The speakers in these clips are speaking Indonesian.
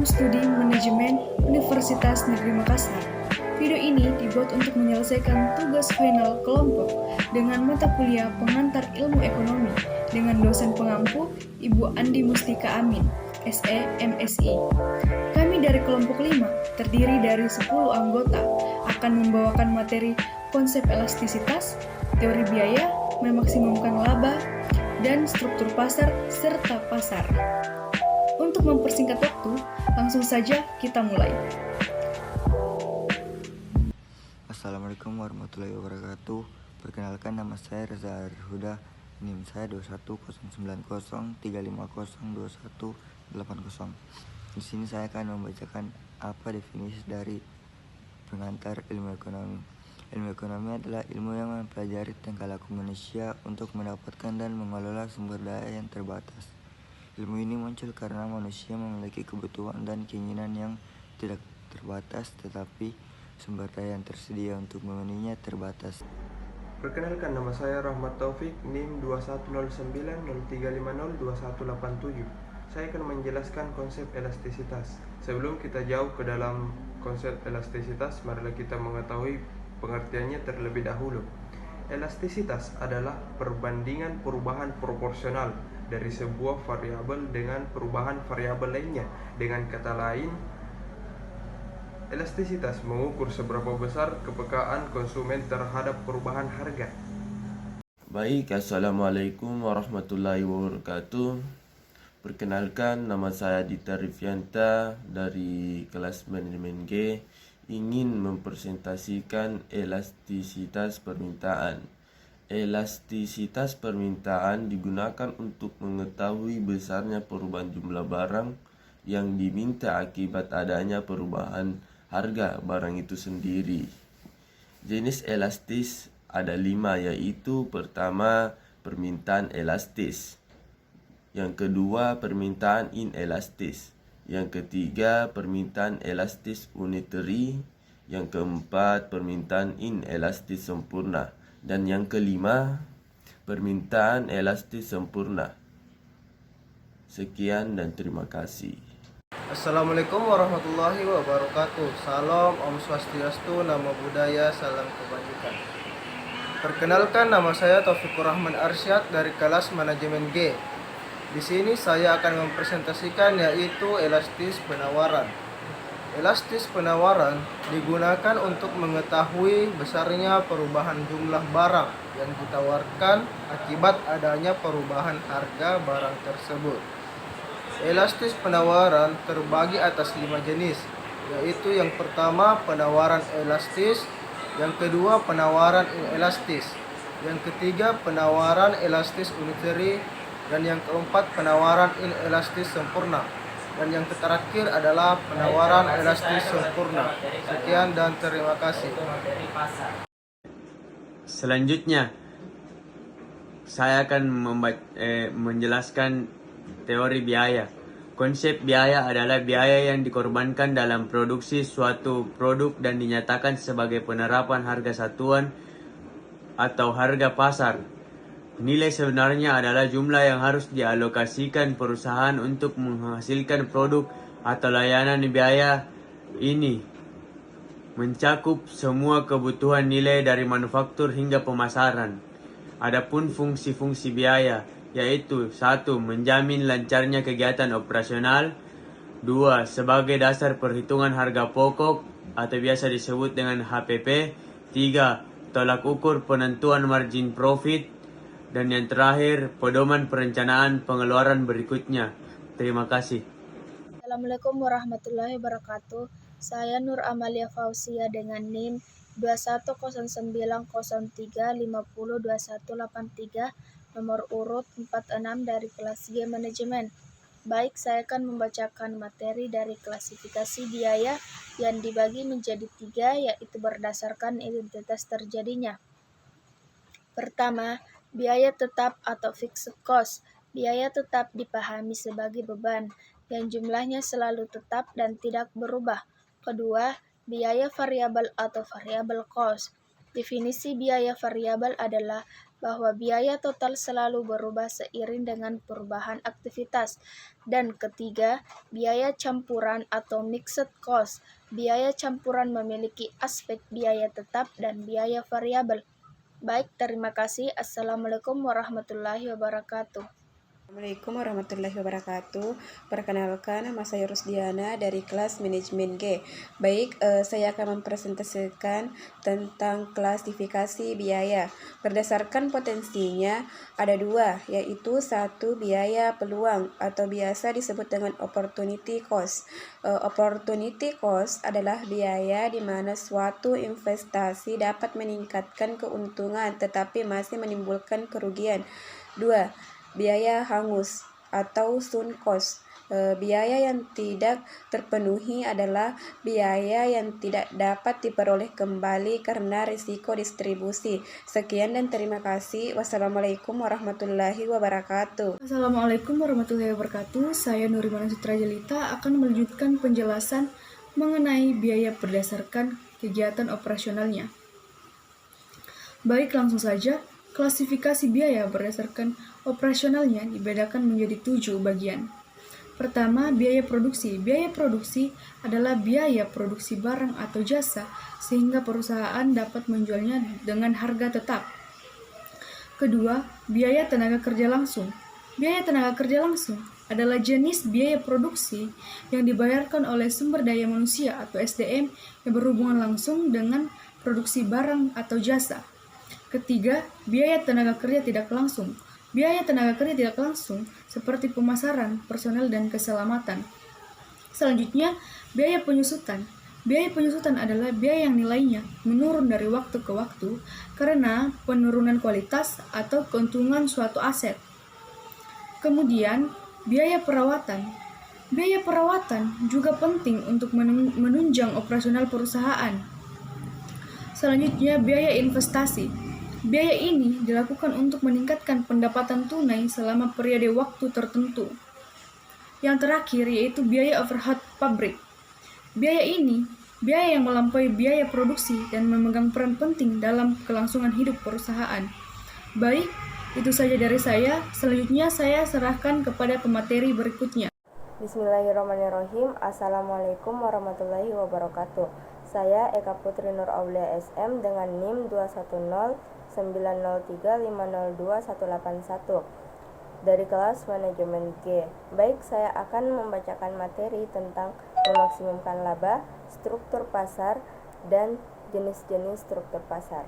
Program Studi Manajemen Universitas Negeri Makassar. Video ini dibuat untuk menyelesaikan tugas final kelompok dengan mata kuliah Pengantar Ilmu Ekonomi dengan dosen pengampu Ibu Andi Mustika Amin, SE MSI. Kami dari kelompok 5, terdiri dari 10 anggota, akan membawakan materi konsep elastisitas, teori biaya, memaksimumkan laba, dan struktur pasar serta pasar. Untuk mempersingkat waktu, langsung saja kita mulai. Assalamualaikum warahmatullahi wabarakatuh. Perkenalkan, nama saya Reza Arhuda. NIM saya 2109035021880. Di sini saya akan membacakan apa definisi dari pengantar ilmu ekonomi. Ilmu ekonomi adalah ilmu yang mempelajari tingkah laku manusia untuk mendapatkan dan mengelola sumber daya yang terbatas. Ilmu ini muncul karena manusia memiliki kebutuhan dan keinginan yang tidak terbatas, tetapi sumber daya yang tersedia untuk memenuhinya terbatas. Perkenalkan, nama saya Rahmat Taufik, NIM 210903502187. Saya akan menjelaskan konsep elastisitas. Sebelum kita jauh ke dalam konsep elastisitas, marilah kita mengetahui pengertiannya terlebih dahulu. Elastisitas adalah perbandingan perubahan proporsional dari sebuah variabel dengan perubahan variabel lainnya. Dengan kata lain, elastisitas mengukur seberapa besar kepekaan konsumen terhadap perubahan harga. Baik, Assalamualaikum warahmatullahi wabarakatuh. Perkenalkan, nama saya Dita Rifianta dari kelas manajemen G, ingin mempresentasikan elastisitas permintaan. Elastisitas permintaan digunakan untuk mengetahui besarnya perubahan jumlah barang yang diminta akibat adanya perubahan harga barang itu sendiri. Jenis elastis ada 5, yaitu pertama, permintaan elastis. Yang kedua, permintaan inelastis. Yang ketiga, permintaan elastis unitary. Yang keempat, permintaan inelastis sempurna. Dan yang kelima, permintaan elastis sempurna. Sekian dan terima kasih. Assalamualaikum warahmatullahi wabarakatuh. Salam, Om Swastiastu, Namo Buddhaya, Salam Kebajikan. Perkenalkan, nama saya Taufikur Rahman Arsyad dari kelas manajemen G. Di sini saya akan mempresentasikan yaitu elastis penawaran. Elastis penawaran digunakan untuk mengetahui besarnya perubahan jumlah barang yang ditawarkan akibat adanya perubahan harga barang tersebut. Elastis penawaran terbagi atas 5 jenis, yaitu yang pertama penawaran elastis, yang kedua penawaran inelastis, yang ketiga penawaran elastis unitary, dan yang keempat penawaran inelastis sempurna, dan yang terakhir adalah penawaran elastis sempurna. Sekian dan terima kasih. Selanjutnya, saya akan menjelaskan teori biaya. Konsep biaya adalah biaya yang dikorbankan dalam produksi suatu produk dan dinyatakan sebagai penerapan harga satuan atau harga pasar. Nilai sebenarnya adalah jumlah yang harus dialokasikan perusahaan untuk menghasilkan produk atau layanan. Biaya ini mencakup semua kebutuhan nilai dari manufaktur hingga pemasaran. Adapun fungsi-fungsi biaya yaitu 1. Menjamin lancarnya kegiatan operasional. 2. Sebagai dasar perhitungan harga pokok atau biasa disebut dengan HPP. 3. Tolak ukur penentuan margin profit. Dan yang terakhir, pedoman perencanaan pengeluaran berikutnya. Terima kasih. Assalamualaikum warahmatullahi wabarakatuh. Saya Nur Amalia Fauzia dengan NIM 210903502183, nomor urut 46 dari kelas G Manajemen. Baik, saya akan membacakan materi dari klasifikasi biaya yang dibagi menjadi 3, yaitu berdasarkan identitas terjadinya. Pertama, biaya tetap atau fixed cost. Biaya tetap dipahami sebagai beban yang jumlahnya selalu tetap dan tidak berubah. Kedua, biaya variabel atau variable cost. Definisi biaya variabel adalah bahwa biaya total selalu berubah seiring dengan perubahan aktivitas. Dan ketiga, biaya campuran atau mixed cost. Biaya campuran memiliki aspek biaya tetap dan biaya variabel. Baik, terima kasih. Assalamualaikum warahmatullahi wabarakatuh. Assalamualaikum warahmatullahi wabarakatuh. Perkenalkan, nama saya Rusdiana dari kelas manajemen G. Baik, saya akan mempresentasikan tentang klasifikasi biaya. Berdasarkan potensinya ada dua, yaitu satu biaya peluang atau biasa disebut dengan opportunity cost. Opportunity cost adalah biaya di mana suatu investasi dapat meningkatkan keuntungan tetapi masih menimbulkan kerugian. Dua, biaya hangus atau sunk cost. Biaya yang tidak terpenuhi adalah biaya yang tidak dapat diperoleh kembali karena risiko distribusi. Sekian dan terima kasih. Wassalamualaikum warahmatullahi wabarakatuh. Assalamualaikum warahmatullahi wabarakatuh. Saya Nurimana Citra Jelita akan melanjutkan penjelasan mengenai biaya berdasarkan kegiatan operasionalnya. Baik, langsung saja. Klasifikasi biaya berdasarkan operasionalnya dibedakan menjadi 7 bagian. Pertama, biaya produksi. Biaya produksi adalah biaya produksi barang atau jasa sehingga perusahaan dapat menjualnya dengan harga tetap. Kedua, biaya tenaga kerja langsung. Biaya tenaga kerja langsung adalah jenis biaya produksi yang dibayarkan oleh sumber daya manusia atau SDM yang berhubungan langsung dengan produksi barang atau jasa. Ketiga, biaya tenaga kerja tidak langsung. Biaya tenaga kerja tidak langsung seperti pemasaran, personel, dan keselamatan. Selanjutnya, biaya penyusutan. Biaya penyusutan adalah biaya yang nilainya menurun dari waktu ke waktu karena penurunan kualitas atau keuntungan suatu aset. Kemudian, biaya perawatan. Biaya perawatan juga penting untuk menunjang operasional perusahaan. Selanjutnya, biaya investasi. Biaya ini dilakukan untuk meningkatkan pendapatan tunai selama periode waktu tertentu. Yang terakhir yaitu biaya overhead pabrik. Biaya ini biaya yang melampaui biaya produksi dan memegang peran penting dalam kelangsungan hidup perusahaan. Baik, itu saja dari saya. Selanjutnya saya serahkan kepada pemateri berikutnya. Bismillahirrahmanirrahim. Assalamualaikum warahmatullahi wabarakatuh. Saya Eka Putri Nur Aulia SM dengan NIM 2109035021181 dari kelas manajemen G. Baik, saya akan membacakan materi tentang memaksimumkan laba, struktur pasar, dan jenis-jenis struktur pasar.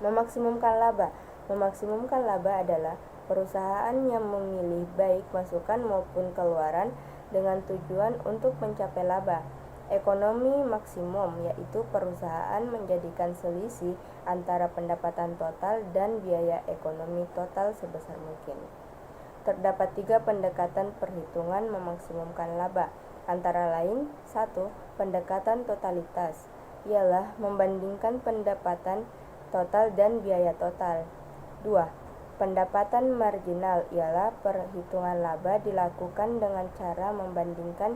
Memaksimumkan laba. Memaksimumkan laba adalah perusahaan yang memilih baik masukan maupun keluaran dengan tujuan untuk mencapai laba. Ekonomi maksimum yaitu perusahaan menjadikan selisih antara pendapatan total dan biaya ekonomi total sebesar mungkin. Terdapat 3 pendekatan perhitungan memaksimumkan laba, antara lain 1. Pendekatan totalitas, ialah membandingkan pendapatan total dan biaya total. 2. Pendapatan marginal, ialah perhitungan laba dilakukan dengan cara membandingkan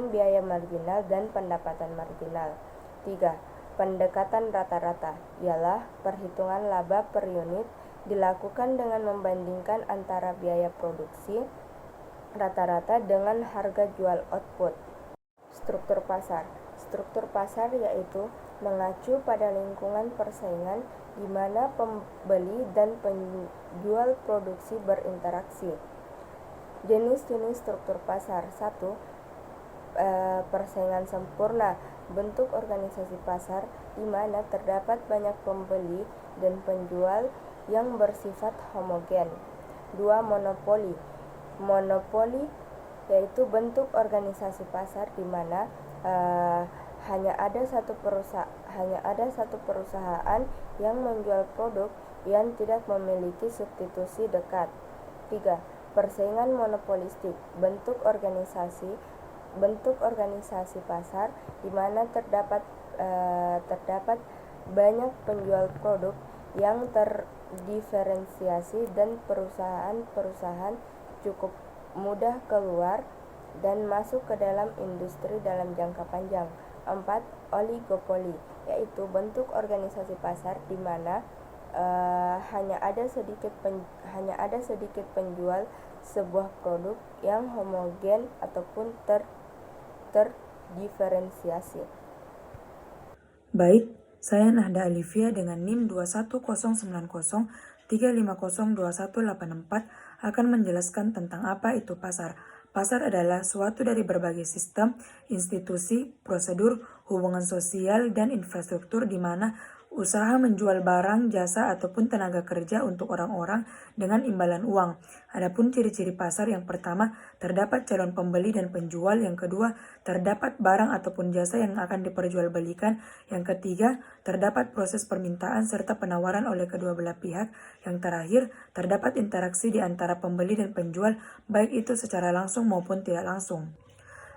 biaya marginal dan pendapatan marginal. 3. Pendekatan rata-rata, ialah perhitungan laba per unit dilakukan dengan membandingkan antara biaya produksi rata-rata dengan harga jual output. Struktur pasar. Struktur pasar yaitu mengacu pada lingkungan persaingan di mana pembeli dan penjual produksi berinteraksi. Jenis-jenis struktur pasar. 1. Persaingan sempurna, bentuk organisasi pasar di mana terdapat banyak pembeli dan penjual yang bersifat homogen. 2. Monopoli. Monopoli yaitu bentuk organisasi pasar di mana hanya ada satu perusahaan yang menjual produk yang tidak memiliki substitusi dekat. 3. Persaingan monopolistik, bentuk organisasi pasar di mana terdapat banyak penjual produk yang terdiferensiasi dan perusahaan-perusahaan cukup mudah keluar dan masuk ke dalam industri dalam jangka panjang. 4. Oligopoli, yaitu bentuk organisasi pasar di mana hanya ada sedikit penjual sebuah produk yang homogen ataupun terdiferensiasi. Baik, saya Nahda Alivia dengan NIM 2109035021884 akan menjelaskan tentang apa itu pasar. Pasar adalah suatu dari berbagai sistem, institusi, prosedur, hubungan sosial, dan infrastruktur di mana usaha menjual barang, jasa, ataupun tenaga kerja untuk orang-orang dengan imbalan uang. Adapun ciri-ciri pasar, yang pertama, terdapat calon pembeli dan penjual. Yang kedua, terdapat barang ataupun jasa yang akan diperjualbelikan. Yang ketiga, terdapat proses permintaan serta penawaran oleh kedua belah pihak. Yang terakhir, terdapat interaksi di antara pembeli dan penjual, baik itu secara langsung maupun tidak langsung.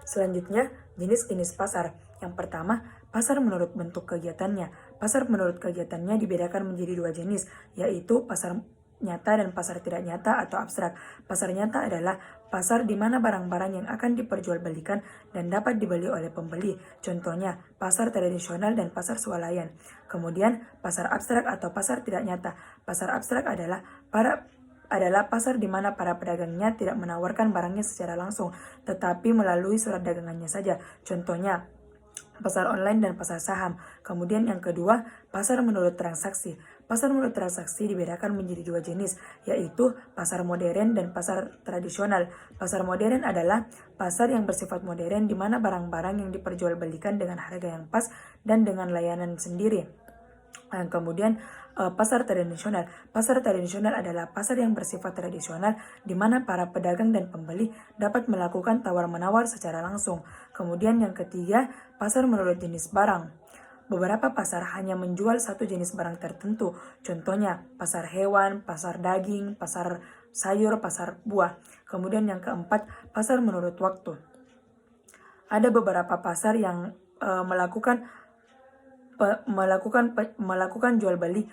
Selanjutnya, jenis-jenis pasar. Yang pertama, pasar menurut bentuk kegiatannya. Pasar menurut kegiatannya dibedakan menjadi dua jenis, yaitu pasar nyata dan pasar tidak nyata atau abstrak. Pasar nyata adalah pasar di mana barang-barang yang akan diperjualbelikan dan dapat dibeli oleh pembeli. Contohnya, pasar tradisional dan pasar swalayan. Kemudian, pasar abstrak atau pasar tidak nyata. Pasar abstrak adalah pasar di mana para pedagangnya tidak menawarkan barangnya secara langsung, tetapi melalui surat dagangannya saja. Contohnya, pasar online dan pasar saham. Kemudian yang kedua, pasar menurut transaksi. Pasar menurut transaksi dibedakan menjadi dua jenis, yaitu pasar modern dan pasar tradisional. Pasar modern adalah pasar yang bersifat modern di mana barang-barang yang diperjualbelikan dengan harga yang pas dan dengan layanan sendiri. Kemudian pasar tradisional. Pasar tradisional adalah pasar yang bersifat tradisional di mana para pedagang dan pembeli dapat melakukan tawar-menawar secara langsung. Kemudian yang ketiga, pasar menurut jenis barang. Beberapa pasar hanya menjual satu jenis barang tertentu. Contohnya, pasar hewan, pasar daging, pasar sayur, pasar buah. Kemudian yang keempat, pasar menurut waktu. Ada beberapa pasar yang melakukan jual beli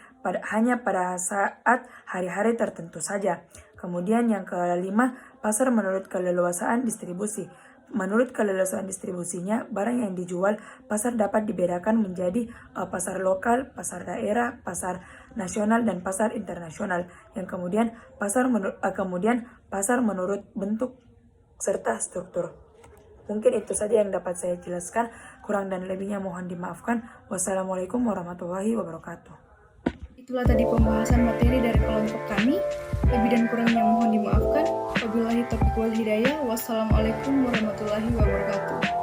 hanya pada saat hari-hari tertentu saja. Kemudian yang kelima, pasar menurut keleluasaan distribusi. Menurut keleluasaan distribusinya, barang yang dijual pasar dapat dibedakan menjadi pasar lokal, pasar daerah, pasar nasional, dan pasar internasional. Yang kemudian pasar menurut bentuk serta struktur. Mungkin itu saja yang dapat saya jelaskan. Kurang dan lebihnya mohon dimaafkan. Wassalamualaikum warahmatullahi wabarakatuh. Itulah tadi pembahasan materi dari kelompok kami. Lebih dan kurangnya mohon dimaafkan. Wabillahi taufiq wal hidayah. Wassalamualaikum warahmatullahi wabarakatuh.